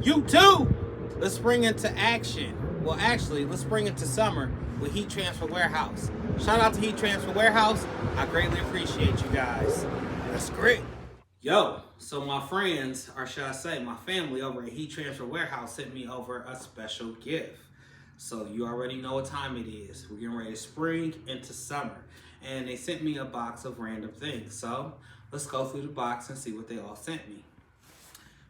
YouTube, let's spring into action. Well, actually, let's spring into summer with Heat Transfer Warehouse. Shout out to Heat Transfer Warehouse. I greatly appreciate you guys. That's great. Yo, so my friends, or should I say my family over at Heat Transfer Warehouse sent me over a special gift. So you already know what time it is. We're getting ready to spring into summer. And they sent me a box of random things. So let's go through the box and see what they all sent me.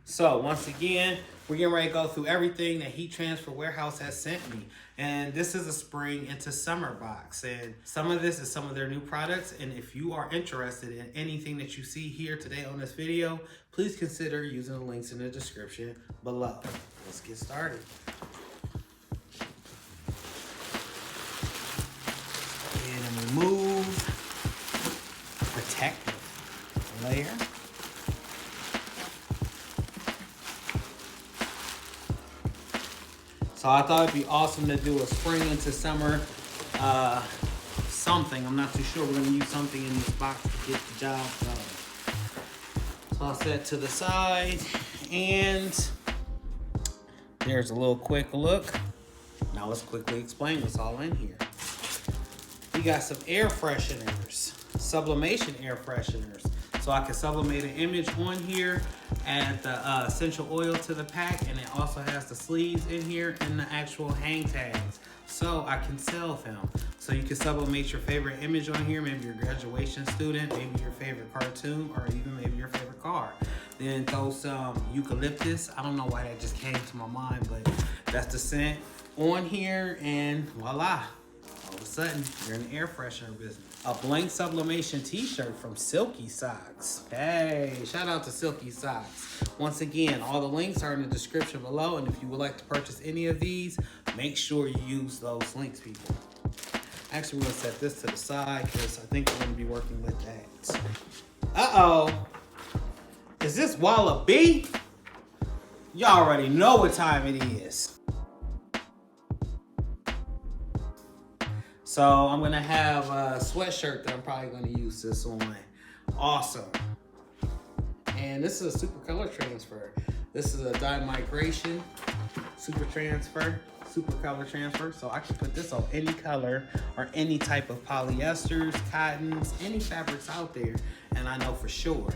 So once again, we're getting ready to go through everything that Heat Transfer Warehouse has sent me. And this is a spring into summer box. And some of this is some of their new products. And if you are interested in anything that you see here today on this video, please consider using the links in the description below. Let's get started. And remove protective layer. So I thought it'd be awesome to do a spring into summer something. I'm not too sure. We're gonna use something in this box to get the job done. So I'll set it to the side, and there's a little quick look. Now let's quickly explain what's all in here. We got some air fresheners, sublimation air fresheners. So I can sublimate an image on here, add the essential oil to the pack, and it also has the sleeves in here and the actual hang tags. So I can sell them. So you can sublimate your favorite image on here, maybe your graduation student, maybe your favorite cartoon, or even maybe your favorite car. Then throw some eucalyptus. I don't know why that just came to my mind, but that's the scent on here, and voila. All of a sudden, you're in the air freshener business. A blank sublimation t-shirt from Silky Socks. Hey, shout out to Silky Socks. Once again, all the links are in the description below, and if you would like to purchase any of these, make sure you use those links, people. Actually, we're gonna set this to the side because I think we're gonna be working with that. Uh-oh. Is this Wallaby? Y'all already know what time it is. So I'm gonna have a sweatshirt that I'm probably gonna use this on. Awesome. And this is a super color transfer. This is a dye migration, super color transfer. So I can put this on any color or any type of polyesters, cottons, any fabrics out there. And I know for sure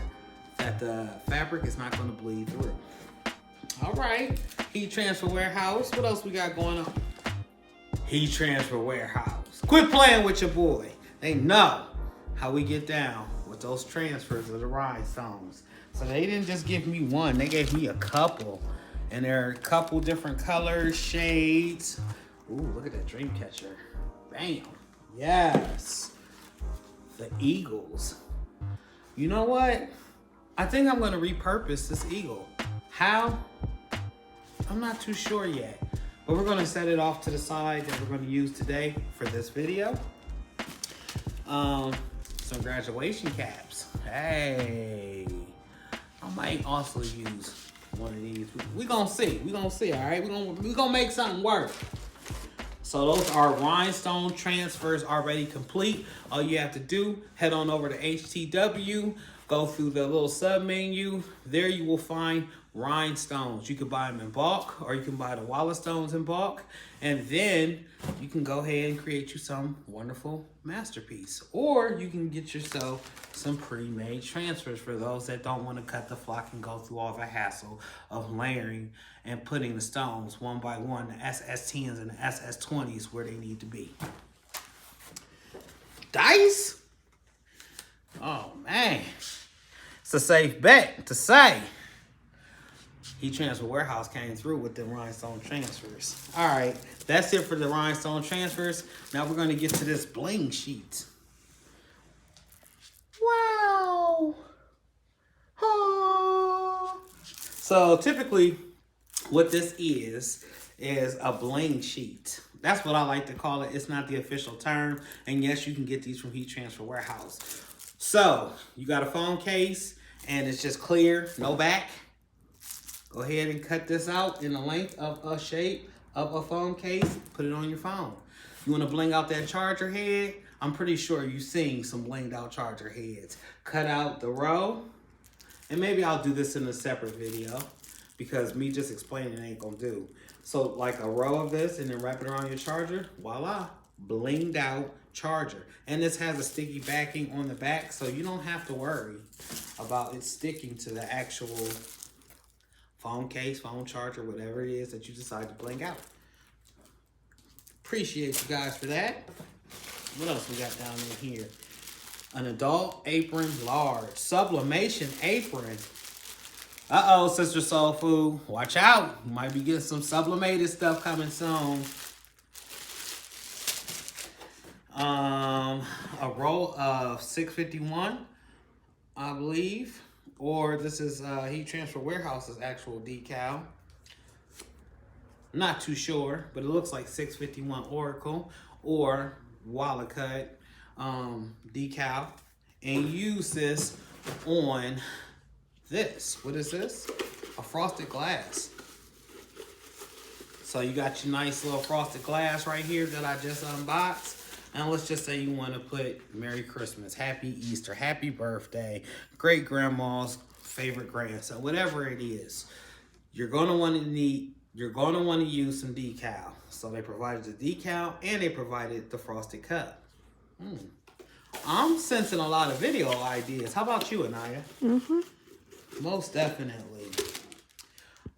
that the fabric is not gonna bleed through. All right, Heat Transfer Warehouse. What else we got going on? Heat Transfer Warehouse. Quit playing with your boy. They know how we get down with those transfers of the rhinestones. So they didn't just give me one, they gave me a couple. And there are a couple different colors, shades. Ooh, look at that dream catcher. Bam. Yes. The eagles. You know what? I think I'm gonna repurpose this eagle. How? I'm not too sure yet. But we're gonna set it off to the side that we're gonna use today for this video. Some graduation caps. Hey, I might also use one of these. We gonna see, all right? We gonna make something work. So those are rhinestone transfers already complete. All you have to do, head on over to HTW, go through the little sub menu. There you will find rhinestones. You can buy them in bulk, or you can buy the Wallace stones in bulk, and then you can go ahead and create you some wonderful masterpiece. Or you can get yourself some pre-made transfers for those that don't want to cut the flock and go through all the hassle of layering and putting the stones one by one, the SS10s and the SS20s where they need to be. Dice? Oh man, it's a safe bet to say Heat Transfer Warehouse came through with the rhinestone transfers. All right, that's it for the rhinestone transfers. Now we're gonna get to this bling sheet. Wow. Oh. So typically what this is a bling sheet. That's what I like to call it. It's not the official term. And yes, you can get these from Heat Transfer Warehouse. So you got a phone case and it's just clear, no back. Go ahead and cut this out in the length of a shape of a phone case. Put it on your phone. You want to bling out that charger head? I'm pretty sure you've seen some blinged out charger heads. Cut out the row. And maybe I'll do this in a separate video because me just explaining it ain't gonna do. So like a row of this and then wrap it around your charger, voila, blinged out charger. And this has a sticky backing on the back, so you don't have to worry about it sticking to the actual phone case, phone charger, whatever it is that you decide to bling out. Appreciate you guys for that. What else we got down in here? An adult apron large. Sublimation apron. Uh-oh, Sister Soul Food. Watch out. You might be getting some sublimated stuff coming soon. A roll of 651, I believe. Or this is Heat Transfer Warehouse's actual decal. Not too sure, but it looks like 651 Oracle or wallet cut decal, and use this on this. What is this? A frosted glass. So you got your nice little frosted glass right here that I just unboxed. And let's just say you want to put Merry Christmas, Happy Easter, Happy Birthday, great grandma's favorite grandson, whatever it is. You're gonna want to use some decal. So they provided the decal and they provided the frosted cup. I'm sensing a lot of video ideas. How about you, Anaya? Most definitely.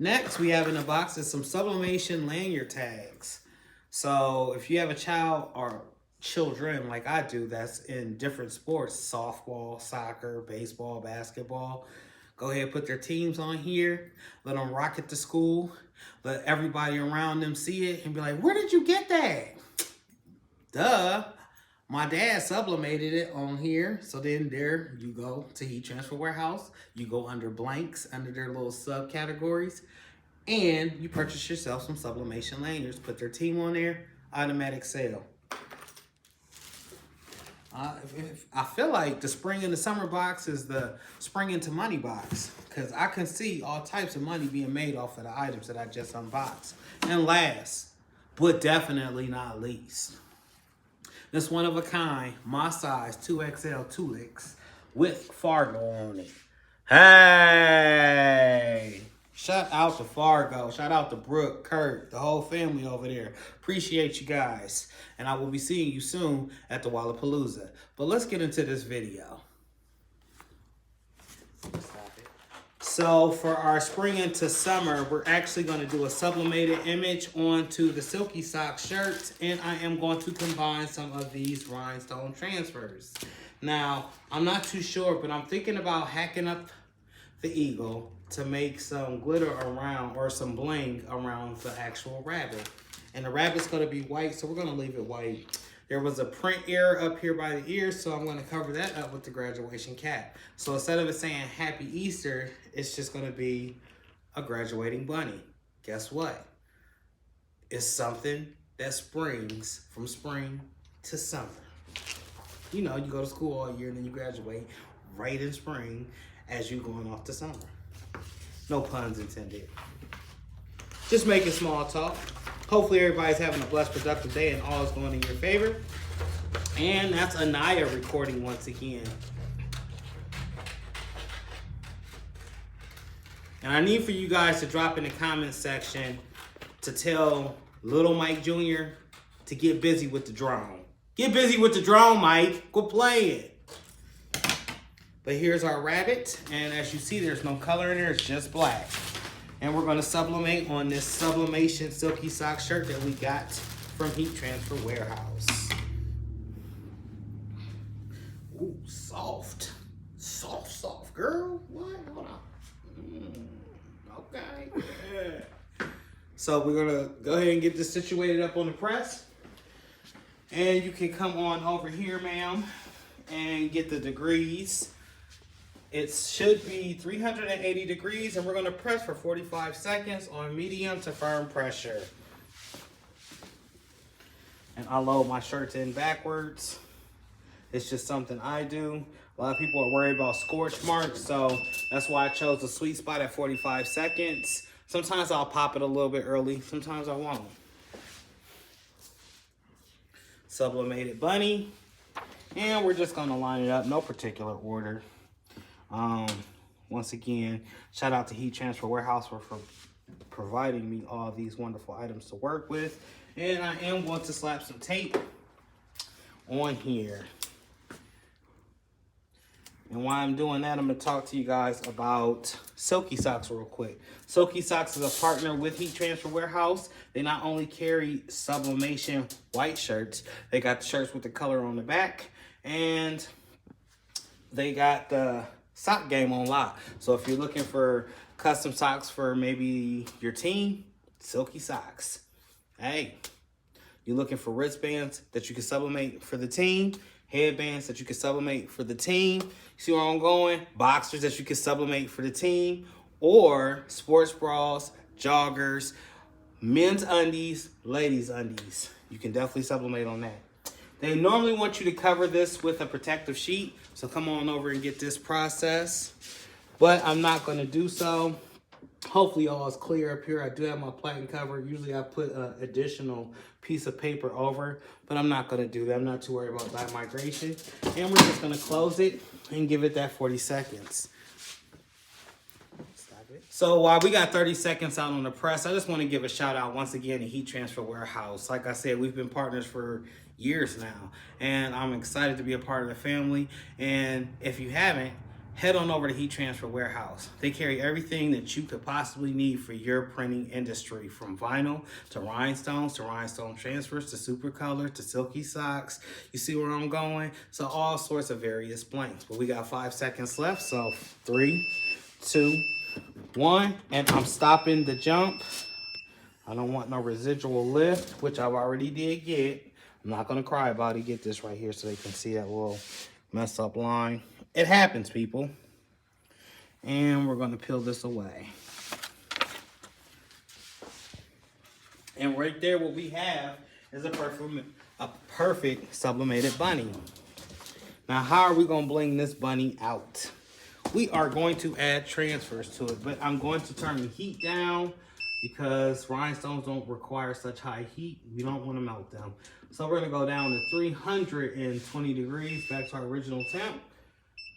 Next, we have in the box is some sublimation lanyard tags. So if you have a child or children like I do that's in different sports, softball, soccer, baseball, basketball, go ahead and put their teams on here. Let them rock it to school. Let everybody around them see it and be like, where did you get that? Duh. My dad sublimated it on here. So then there you go to Heat Transfer Warehouse. You go under blanks, under their little subcategories. And you purchase yourself some sublimation lanyards. Put their team on there. Automatic sale. I feel like the spring and the summer box is the spring into money box, because I can see all types of money being made off of the items that I just unboxed. And last, but definitely not least, this one of a kind, my size 2XL Tulix with Fargo on it. Hey! Shout out to Fargo. Shout out to Brooke, Kurt, the whole family over there. Appreciate you guys. And I will be seeing you soon at the Wallapalooza. But let's get into this video. So for our spring into summer, we're actually going to do a sublimated image onto the Silky Sock shirts. And I am going to combine some of these rhinestone transfers. Now, I'm not too sure, but I'm thinking about hacking up the eagle to make some glitter around or some bling around the actual rabbit. And the rabbit's going to be white, so we're going to leave it white. There was a print error up here by the ears, so I'm going to cover that up with the graduation cap. So instead of it saying Happy Easter, it's just going to be a graduating bunny. Guess what? It's something that springs from spring to summer. You know, you go to school all year and then you graduate right in spring as you going off to summer. No puns intended. Just making small talk. Hopefully everybody's having a blessed, productive day and all is going in your favor. And that's Anaya recording once again. And I need for you guys to drop in the comment section to tell little Mike Jr. to get busy with the drone. Get busy with the drone, Mike. Quit playing. But here's our rabbit. And as you see, there's no color in there. It's just black. And we're going to sublimate on this sublimation silky sock shirt that we got from Heat Transfer Warehouse. Ooh, soft. Soft, soft, girl. What? Hold on. Okay. Yeah. So we're going to go ahead and get this situated up on the press. And you can come on over here, ma'am, and get the degrees. It should be 380 degrees, and we're going to press for 45 seconds on medium to firm pressure. And I load my shirts in backwards. It's just something I do. A lot of people are worried about scorch marks, so that's why I chose the sweet spot at 45 seconds. Sometimes I'll pop it a little bit early, sometimes I won't. Sublimated bunny. And we're just going to line it up, no particular order. Once again, shout out to Heat Transfer Warehouse for providing me all these wonderful items to work with. And I am going to slap some tape on here. And while I'm doing that, I'm going to talk to you guys about Silky Socks real quick. Silky Socks is a partner with Heat Transfer Warehouse. They not only carry sublimation white shirts, they got the shirts with the color on the back, and they got the sock game on lock. So if you're looking for custom socks for maybe your team, Silky Socks. Hey, you're looking for wristbands that you can sublimate for the team, headbands that you can sublimate for the team. See where I'm going? Boxers that you can sublimate for the team, or sports bras, joggers, men's undies, ladies' undies. You can definitely sublimate on that. They normally want you to cover this with a protective sheet, so come on over and get this process. But I'm not going to do so. Hopefully all is clear up here. I do have my platen cover. Usually I put an additional piece of paper over, but I'm not going to do that. I'm not too worried about that migration. And we're just going to close it and give it that 40 seconds. Stop it. So while we got 30 seconds out on the press, I just want to give a shout out once again to Heat Transfer Warehouse. Like I said, we've been partners for years now, and I'm excited to be a part of the family. And if you haven't, head on over to Heat Transfer Warehouse. They carry everything that you could possibly need for your printing industry, from vinyl to rhinestone transfers to super color to silky socks. You see where I'm going? So all sorts of various blanks. But we got 5 seconds left. So 3, 2, 1, and I'm stopping the jump. I don't want no residual lift, which I've already did get. I'm not gonna cry about it. Get this right here so they can see that little messed up line. It happens, people. And we're going to peel this away. And right there, what we have is a perfect sublimated bunny. Now, how are we going to bling this bunny out? We are going to add transfers to it, but I'm going to turn the heat down because rhinestones don't require such high heat. We don't want to melt them. So we're going to go down to 320 degrees, back to our original temp.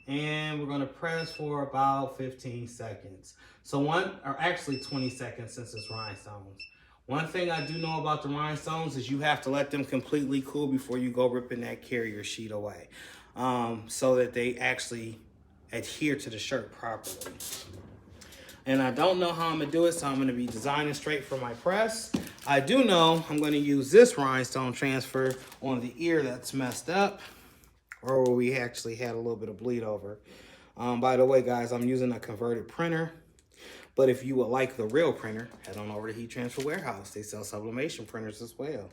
And we're going to press for about 15 seconds. So actually 20 seconds since it's rhinestones. One thing I do know about the rhinestones is you have to let them completely cool before you go ripping that carrier sheet away, so that they actually adhere to the shirt properly. And I don't know how I'm going to do it, so I'm going to be designing straight for my press. I do know I'm going to use this rhinestone transfer on the ear that's messed up, or where we actually had a little bit of bleed over. By the way, guys, I'm using a converted printer. But if you would like the real printer, head on over to Heat Transfer Warehouse. They sell sublimation printers as well.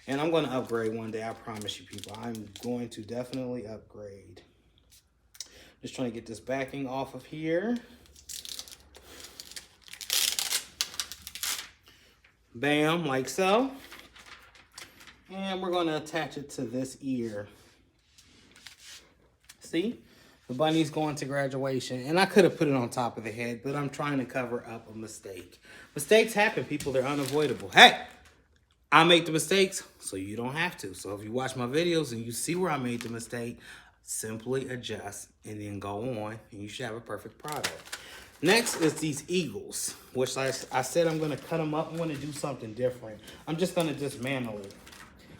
And I'm going to upgrade one day, I promise you, people. I'm going to definitely upgrade. Just trying to get this backing off of here. Bam, like so. And we're going to attach it to this ear. See? The bunny's going to graduation. And I could have put it on top of the head, but I'm trying to cover up a mistake. Mistakes happen, people. They're unavoidable. Hey, I make the mistakes, so you don't have to. So if you watch my videos and you see where I made the mistake, simply adjust and then go on, and you should have a perfect product. Next is these eagles, which I said I'm going to cut them up. I'm going to do something different. I'm just going to dismantle it.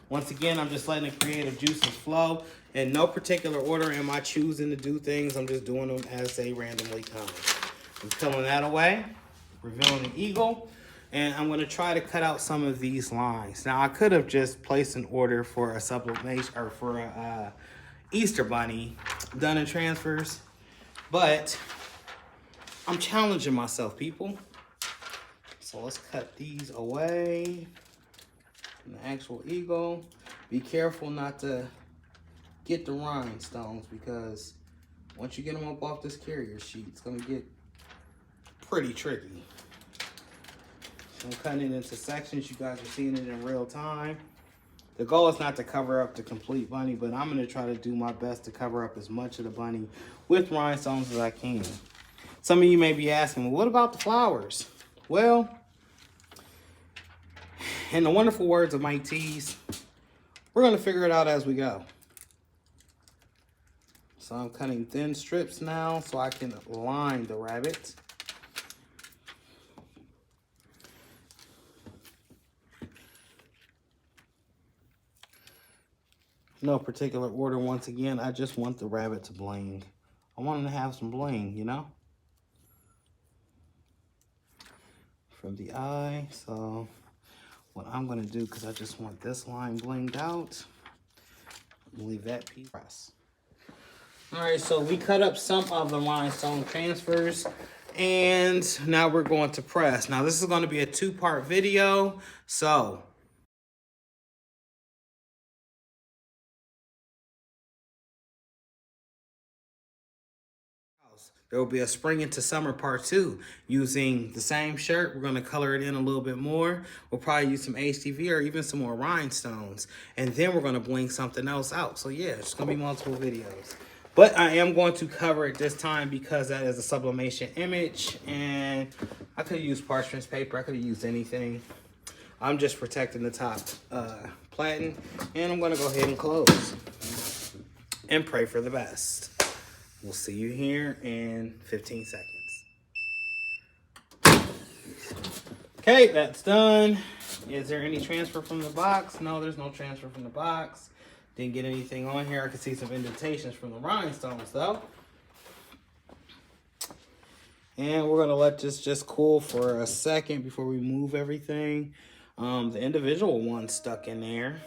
Once again, I'm just letting the creative juices flow. In no particular order am I choosing to do things. I'm just doing them as they randomly come. I'm peeling that away, revealing the eagle, and I'm going to try to cut out some of these lines. Now, I could have just placed an order for a sublimation or for a Easter bunny done in transfers, but I'm challenging myself, people. So let's cut these away. And the actual eagle. Be careful not to get the rhinestones, because once you get them up off this carrier sheet, it's going to get pretty tricky. So I'm cutting it into sections. You guys are seeing it in real time. The goal is not to cover up the complete bunny, but I'm going to try to do my best to cover up as much of the bunny with rhinestones as I can. Some of you may be asking, well, what about the flowers? Well, in the wonderful words of Mike T's, we're going to figure it out as we go. So I'm cutting thin strips now so I can line the rabbit. No particular order. Once again, I just want the rabbit to bling. I want him to have some bling, you know? From the eye. So what I'm gonna do, because I just want this line blinged out, leave that piece press. All right, so we cut up some of the rhinestone transfers, and now we're going to press. Now this is going to be a two-part video, so there will be a spring into summer part 2 using the same shirt. We're going to color it in a little bit more. We'll probably use some HTV or even some more rhinestones, and then we're going to bling something else out. So yeah, it's going to be multiple videos. But I am going to cover it this time because that is a sublimation image, and I could have used parchment paper. I could have used anything. I'm just protecting the top platen, and I'm going to go ahead and close and pray for the best. We'll see you here in 15 seconds. Okay, that's done. Is there any transfer from the box? No, there's no transfer from the box. Didn't get anything on here. I can see some indentations from the rhinestones though. And we're gonna let this just cool for a second before we move everything. The individual one stuck in there.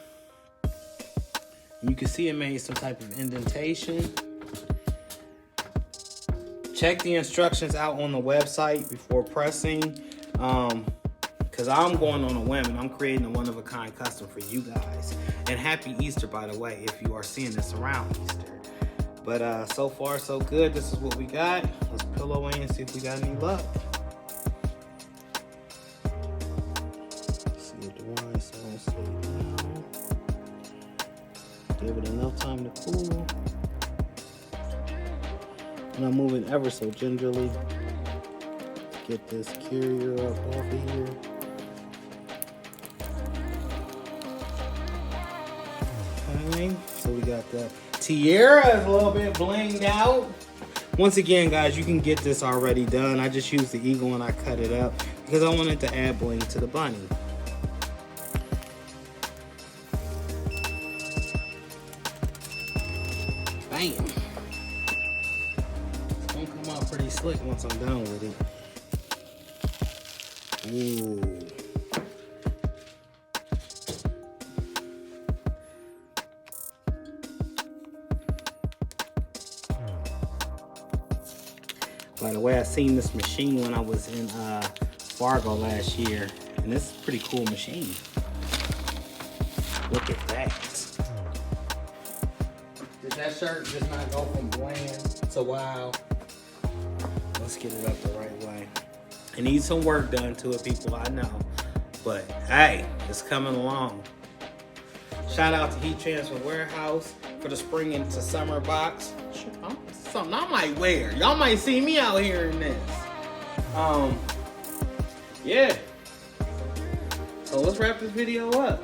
You can see it made some type of indentation. Check the instructions out on the website before pressing. Because I'm going on a whim and I'm creating a one-of-a-kind custom for you guys. And happy Easter, by the way, if you are seeing this around Easter. But so far, so good. This is what we got. Let's peel away and see if we got any luck. See what the rhinestones say now. Give it enough time to cool. And I'm moving ever so gingerly to get this carrier up off of here. So we got the tiara is a little bit blinged out. Once again, guys, you can get this already done. I just used the eagle and I cut it up because I wanted to add bling to the bunny. Bam. It's gonna come out pretty slick once I'm done with it. Ooh. By the way, I seen this machine when I was in Fargo last year, and this is a pretty cool machine. Look at that. Did that shirt just not go from bland to wow? Let's get it up the right way. It needs some work done to it, people, I know. But hey, it's coming along. Shout out to Heat Transfer Warehouse for the spring into summer box. Something I might wear. Y'all might see me out here in this. Yeah. So let's wrap this video up.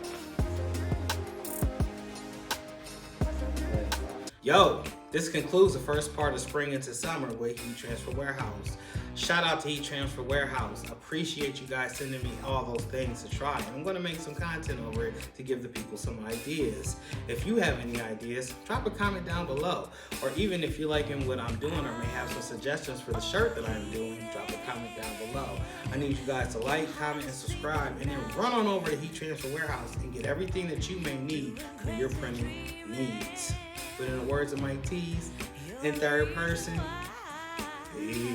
Yo, this concludes the first part of spring into summer with Heat Transfer Warehouse. Shout out to Heat Transfer Warehouse. Appreciate you guys sending me all those things to try. I'm going to make some content over it to give the people some ideas. If you have any ideas, drop a comment down below. Or even if you're liking what I'm doing or may have some suggestions for the shirt that I'm doing, drop a comment down below. I need you guys to like, comment, and subscribe, and then run on over to Heat Transfer Warehouse and get everything that you may need for your printing needs. But in the words of my T's, in third person, peace.